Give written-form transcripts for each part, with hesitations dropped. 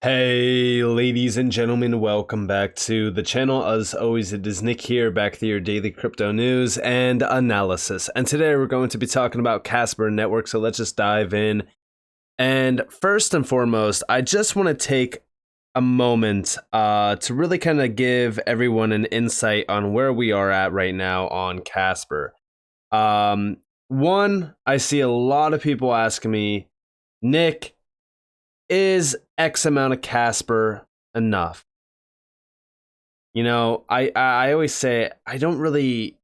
Hey, ladies and gentlemen, welcome back to the channel. As always, it is Nick here, back with your daily crypto news and analysis. And today we're going to be talking about Casper Network, so let's just dive in. And first and foremost, I just want to take a moment to really kind of give everyone an insight on where we are at right now on Casper. One, I see a lot of people asking me, Nick, is X amount of Casper enough? You know, I always say I don't really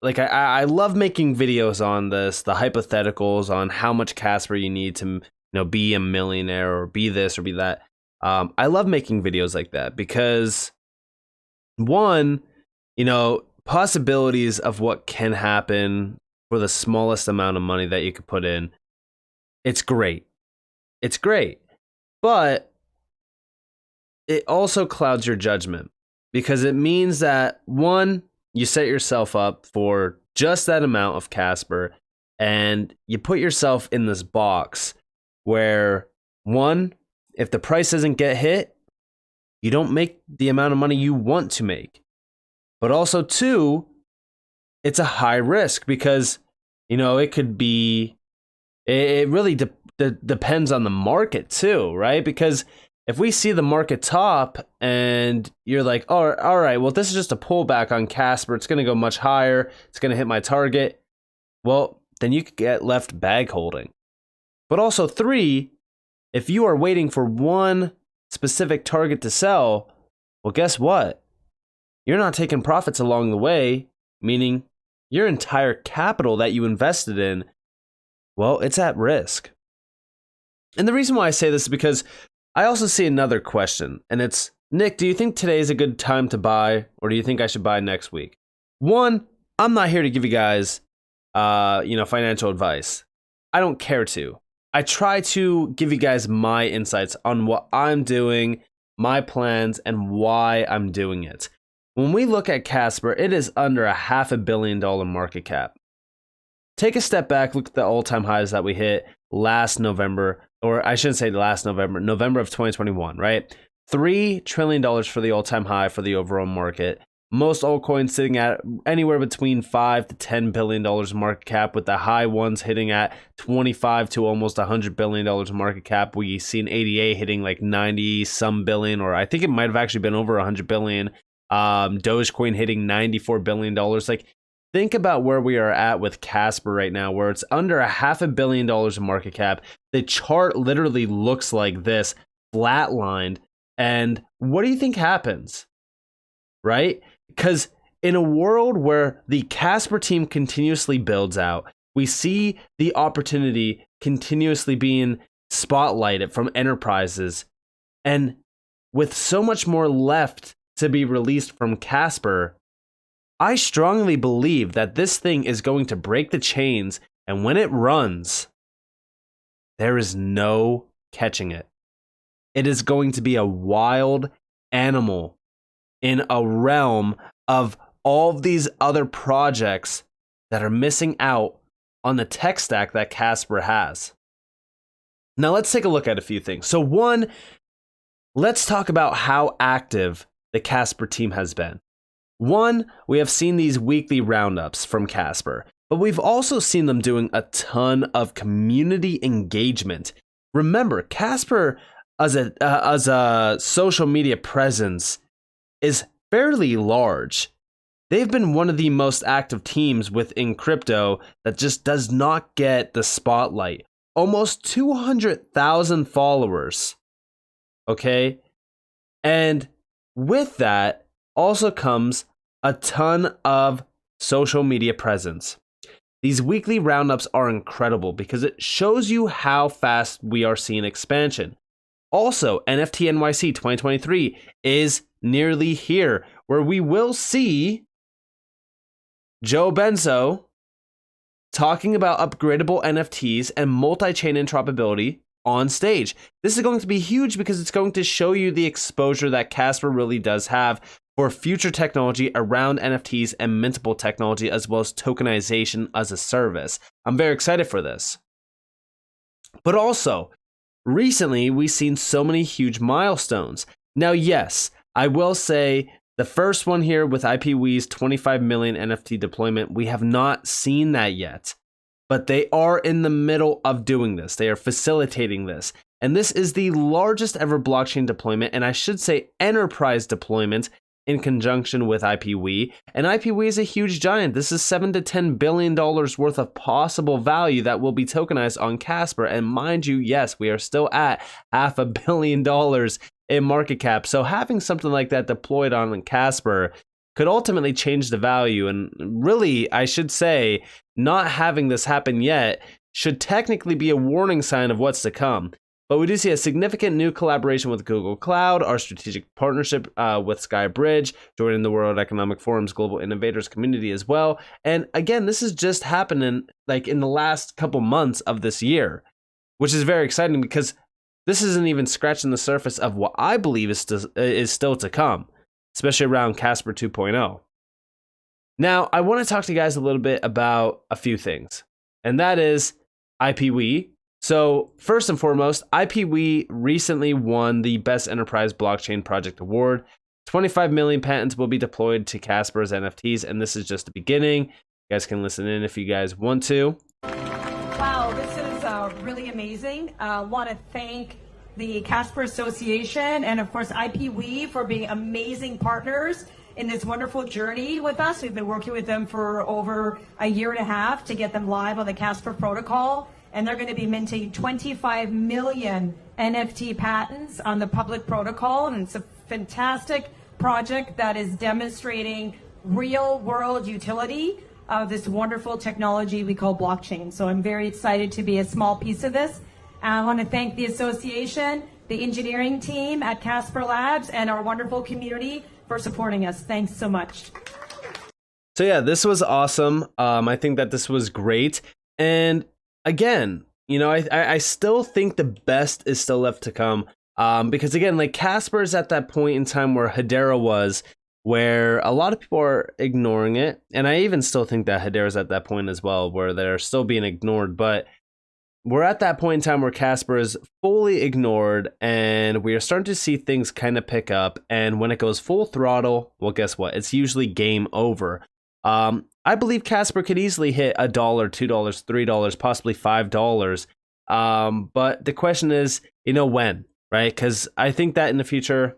like I love making videos on this, the hypotheticals on how much Casper you need to be a millionaire or be this or be that. I love making videos like that because one, possibilities of what can happen for the smallest amount of money that you could put in. It's great. It's great. But it also clouds your judgment because it means that, one, you set yourself up for just that amount of Casper and you put yourself in this box where, one, if the price doesn't get hit, you don't make the amount of money you want to make. But also, two, it's a high risk because, it could be, it really depends on the market too, right? Because if we see the market top and you're like, oh, all right, well, this is just a pullback on Casper. It's going to go much higher. It's going to hit my target. Well, then you could get left bag holding. But also, three, if you are waiting for one specific target to sell, well, guess what? You're not taking profits along the way, meaning your entire capital that you invested in, well, it's at risk. And the reason why I say this is because I also see another question, and it's, Nick, do you think today is a good time to buy, or do you think I should buy next week? One, I'm not here to give you guys, financial advice. I don't care to. I try to give you guys my insights on what I'm doing, my plans, and why I'm doing it. When we look at Casper, it is under $500 million market cap. Take a step back, look at the all-time highs that we hit last November, or I shouldn't say last November, November of 2021, right? $3 trillion for the all-time high for the overall market. Most altcoins sitting at anywhere between $5 to $10 billion market cap, with the high ones hitting at 25 to almost $100 billion market cap. We've seen ADA hitting like 90 some billion, or I think it might have actually been over 100 billion. Dogecoin hitting $94 billion. Like, think about where we are at with Casper right now, where it's under $500 million in market cap. The chart literally looks like this, flatlined. And what do you think happens? Right? Because in a world where the Casper team continuously builds out, we see the opportunity continuously being spotlighted from enterprises. And with so much more left to be released from Casper, I strongly believe that this thing is going to break the chains, and when it runs, there is no catching it. It is going to be a wild animal in a realm of all of these other projects that are missing out on the tech stack that Casper has. Now let's take a look at a few things. So one, let's talk about how active the Casper team has been. One, we have seen these weekly roundups from Casper, but we've also seen them doing a ton of community engagement. Remember, Casper as a social media presence is fairly large. They've been one of the most active teams within crypto that just does not get the spotlight. Almost 200,000 followers. Okay? And with that also comes a ton of social media presence. These weekly roundups are incredible because it shows you how fast we are seeing expansion. Also, NFT NYC 2023 is nearly here, where we will see Joe Benzo talking about upgradable NFTs and multi-chain interoperability on stage. This is going to be huge because it's going to show you the exposure that Casper really does have for future technology around NFTs and mintable technology, as well as tokenization as a service. I'm very excited for this. But also, recently we've seen so many huge milestones. Now, yes, I will say the first one here with IPwe's 25 million NFT deployment, we have not seen that yet, but they are in the middle of doing this. They are facilitating this. And this is the largest ever blockchain deployment, and I should say enterprise deployment in conjunction with IPwe. And IPwe is a huge giant. This is $7 to $10 billion worth of possible value that will be tokenized on Casper. And mind you, yes, we are still at $500 million in market cap. So having something like that deployed on Casper could ultimately change the value. And really, I should say, not having this happen yet should technically be a warning sign of what's to come. But we do see a significant new collaboration with Google Cloud, our strategic partnership with SkyBridge, joining the World Economic Forum's Global Innovators community as well. And again, this is just happening like in the last couple months of this year, which is very exciting because this isn't even scratching the surface of what I believe is still to come, especially around Casper 2.0. Now, I want to talk to you guys a little bit about a few things, and that is IPwe. So first and foremost, IPwe recently won the Best Enterprise Blockchain Project Award. 25 million patents will be deployed to Casper as NFTs, and this is just the beginning. You guys can listen in if you guys want to. Wow, this is really amazing. I want to thank the Casper Association and, of course, IPwe for being amazing partners in this wonderful journey with us. We've been working with them for over a year and a half to get them live on the Casper protocol. And they're going to be minting 25 million NFT patents on the public protocol. And it's a fantastic project that is demonstrating real world utility of this wonderful technology we call blockchain. So I'm very excited to be a small piece of this. I want to thank the association, the engineering team at Casper Labs, and our wonderful community for supporting us. Thanks so much. So yeah, this was awesome. I think that this was great. And again, you know, I still think the best is still left to come, because again, like Casper is at that point in time where Hedera was, where a lot of people are ignoring it, and I even still think that Hedera is at that point as well, where they're still being ignored. But we're at that point in time where Casper is fully ignored, and we are starting to see things kind of pick up. And when it goes full throttle, well, guess what? It's usually game over. I believe Casper could easily hit $1, $2, $3, possibly $5. But the question is, you know, when, right? Because I think that in the future,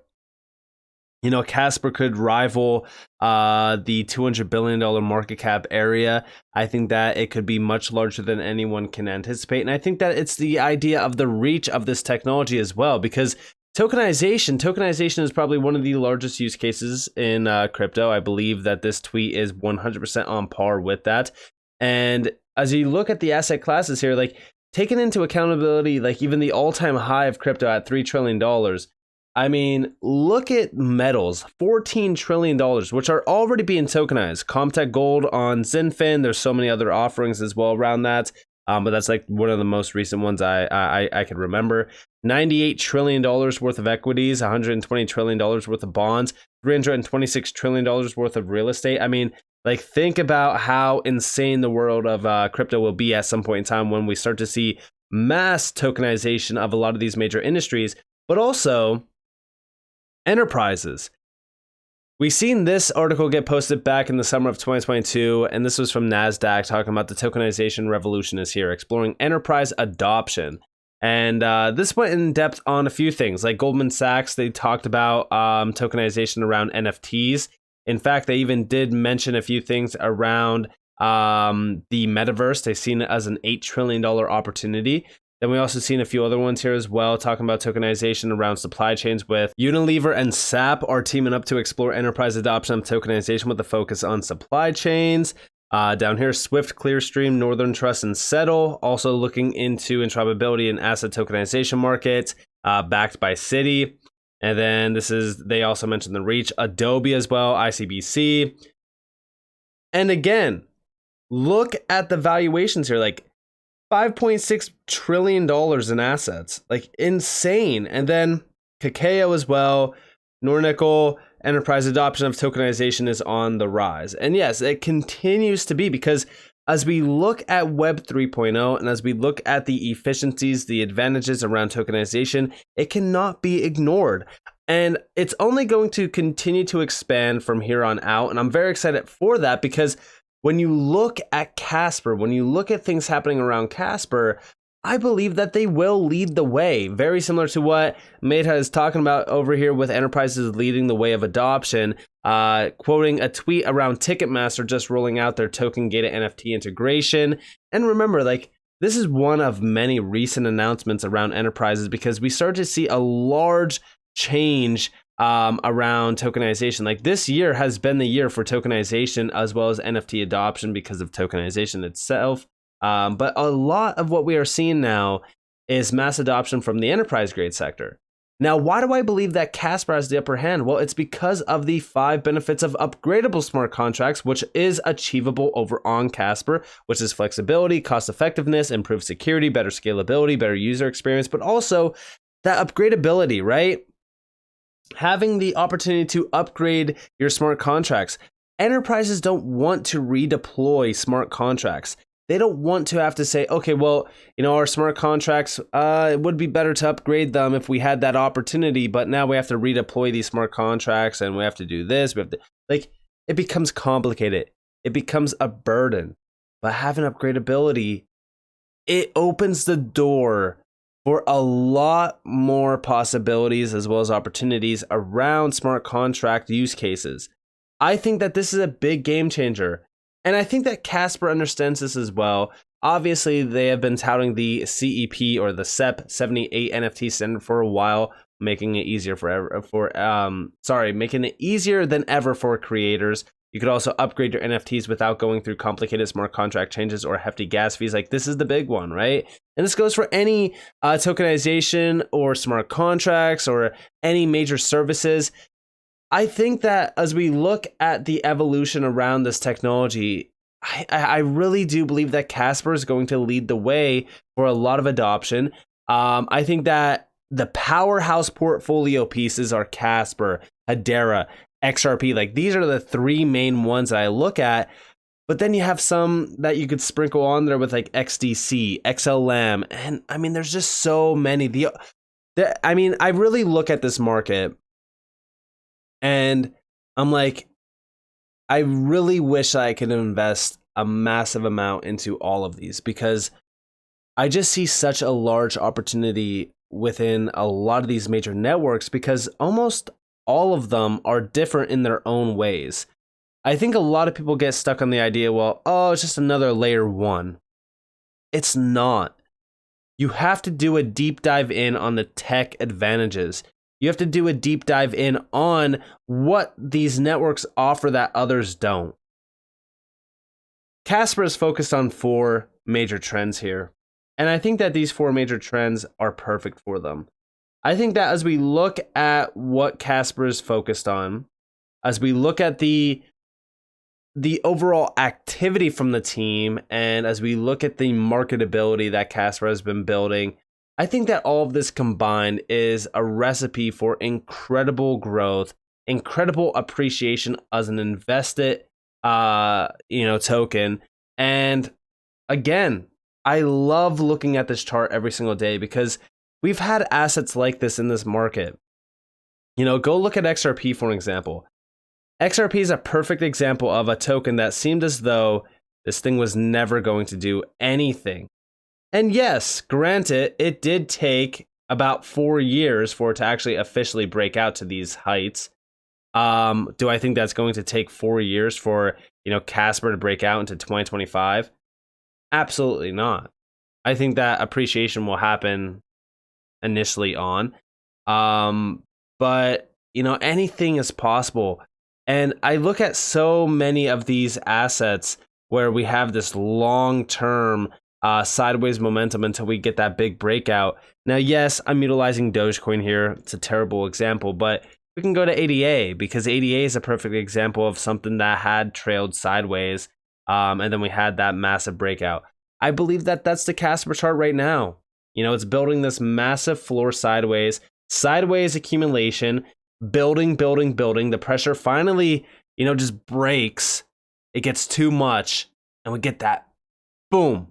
you know, Casper could rival the $200 billion market cap area. I think that it could be much larger than anyone can anticipate. And I think that it's the idea of the reach of this technology as well, because tokenization is probably one of the largest use cases in crypto. I believe that this tweet is 100% on par with that. And as you look at the asset classes here, like taking into accountability, like even the all-time high of crypto at $3 trillion, I mean, look at metals, $14 trillion, which are already being tokenized. Comtech Gold on Zinfin. There's so many other offerings as well around that. But that's like one of the most recent ones I can remember. $98 trillion worth of equities, $120 trillion worth of bonds, $326 trillion worth of real estate. I mean, like, think about how insane the world of crypto will be at some point in time when we start to see mass tokenization of a lot of these major industries, but also enterprises. We've seen this article get posted back in the summer of 2022, and this was from NASDAQ talking about the tokenization revolution is here, exploring enterprise adoption. And this went in depth on a few things. Like Goldman Sachs, they talked about tokenization around NFTs. In fact, they even did mention a few things around the metaverse. They've seen it as an $8 trillion opportunity. Then we also seen a few other ones here as well, talking about tokenization around supply chains, with Unilever and SAP are teaming up to explore enterprise adoption of tokenization with a focus on supply chains. Down here, Swift, Clearstream, Northern Trust, and Settle also looking into interoperability in asset tokenization markets, backed by Citi. And then they also mentioned the reach, Adobe as well, ICBC. And again, look at the valuations here, like $5.6 trillion in assets, like insane. And then Kakao as well, Nornickel, enterprise adoption of tokenization is on the rise. And yes, it continues to be, because as we look at Web 3.0 and as we look at the efficiencies, the advantages around tokenization, it cannot be ignored. And it's only going to continue to expand from here on out. And I'm very excited for that, because when you look at Casper, when you look at things happening around Casper, I believe that they will lead the way, very similar to what Meta is talking about over here with enterprises leading the way of adoption, quoting a tweet around Ticketmaster just rolling out their token gated NFT integration. And remember, like, this is one of many recent announcements around enterprises, because we start to see a large change around tokenization. Like, this year has been the year for tokenization as well as NFT adoption because of tokenization itself. But a lot of what we are seeing now is mass adoption from the enterprise grade sector. Now, why do I believe that Casper has the upper hand? Well, it's because of the 5 benefits of upgradable smart contracts, which is achievable over on Casper, which is flexibility, cost effectiveness, improved security, better scalability, better user experience, but also that upgradability, right? Having the opportunity to upgrade your smart contracts. Enterprises don't want to redeploy smart contracts. They don't want to have to say, okay, well, our smart contracts, it would be better to upgrade them if we had that opportunity, but now we have to redeploy these smart contracts and we have to do this. We have to, like, it becomes complicated. It becomes a burden. But having upgradability, it opens the door for a lot more possibilities as well as opportunities around smart contract use cases. I think that this is a big game changer. And I think that Casper understands this as well. Obviously, they have been touting the CEP or the CEP 78 NFT standard for a while, making it easier making it easier than ever for creators. You could also upgrade your NFTs without going through complicated smart contract changes or hefty gas fees. Like, this is the big one, right? And this goes for any tokenization or smart contracts or any major services. I think that as we look at the evolution around this technology, I really do believe that Casper is going to lead the way for a lot of adoption. I think that the powerhouse portfolio pieces are Casper, Hedera, XRP. Like, these are the 3 main ones that I look at. But then you have some that you could sprinkle on there with, like, XDC, XLM. And I mean, there's just so many. I really look at this market and I'm like, I really wish I could invest a massive amount into all of these, because I just see such a large opportunity within a lot of these major networks, because almost all of them are different in their own ways. I think a lot of people get stuck on the idea, well, it's just another layer 1. It's not. You have to do a deep dive in on the tech advantages. You have to do a deep dive in on what these networks offer that others don't. Casper is focused on 4 major trends here. And I think that these 4 major trends are perfect for them. I think that as we look at what Casper is focused on, as we look at the overall activity from the team, and as we look at the marketability that Casper has been building, I think that all of this combined is a recipe for incredible growth, incredible appreciation as an invested, token. And again, I love looking at this chart every single day, because we've had assets like this in this market. Go look at XRP, for example. XRP is a perfect example of a token that seemed as though this thing was never going to do anything. And yes, granted, it did take about 4 years for it to actually officially break out to these heights. Do I think that's going to take 4 years for, Casper to break out into 2025? Absolutely not. I think that appreciation will happen initially on. But, anything is possible. And I look at so many of these assets where we have this long-term sideways momentum until we get that big breakout. Now, yes, I'm utilizing Dogecoin here. It's a terrible example, but we can go to ADA, because ADA is a perfect example of something that had trailed sideways, and then we had that massive breakout. I believe that that's the Casper chart right now. It's building this massive floor sideways accumulation, building. The pressure finally, just breaks. It gets too much, and we get that boom,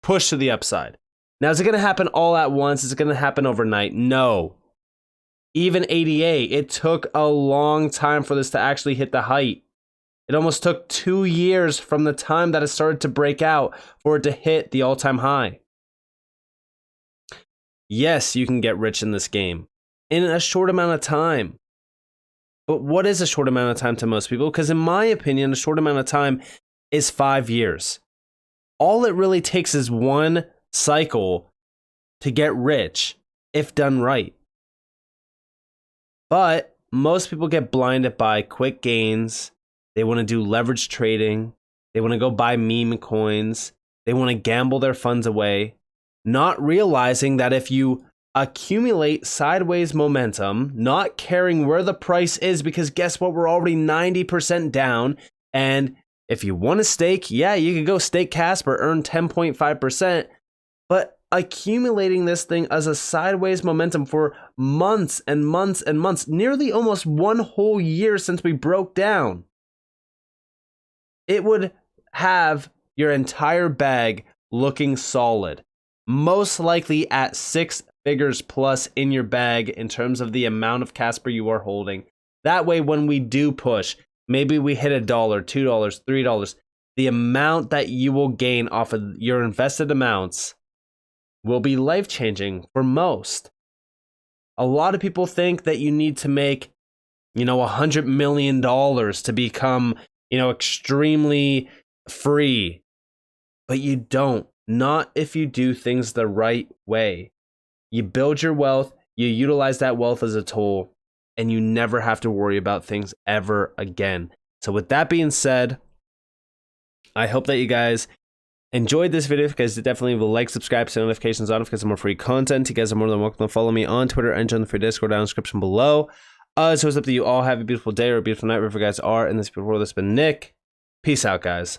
push to the upside. Now, is it going to happen all at once? Is it going to happen overnight? No. Even ADA, it took a long time for this to actually hit the height. It almost took 2 years from the time that it started to break out for it to hit the all-time high. Yes, you can get rich in this game in a short amount of time. But what is a short amount of time to most people? Because in my opinion, a short amount of time is 5 years. All it really takes is one cycle to get rich if done right. But most people get blinded by quick gains. They want to do leverage trading. They want to go buy meme coins. They want to gamble their funds away, not realizing that if you accumulate sideways momentum, not caring where the price is, because guess what? We're already 90% down. And if you want to stake, yeah, you can go stake Casper, earn 10.5%. But accumulating this thing as a sideways momentum for months and months and months, nearly almost 1 whole year since we broke down, it would have your entire bag looking solid. Most likely at 6 figures plus in your bag in terms of the amount of Casper you are holding. That way, when we do push, maybe we hit $1, $2, $3, the amount that you will gain off of your invested amounts will be life-changing for most. A lot of people think that you need to make, $100 million to become, extremely free. But you don't. Not if you do things the right way. You build your wealth, you utilize that wealth as a tool, and you never have to worry about things ever again. So with that being said, I hope that you guys enjoyed this video. If you guys definitely will like, subscribe, set notifications on for some more free content. You guys are more than welcome to follow me on Twitter and join the free Discord down in the description below. So it's up to you all. Have a beautiful day or a beautiful night wherever you guys are in this beautiful world. This has been Nick. Peace out, guys.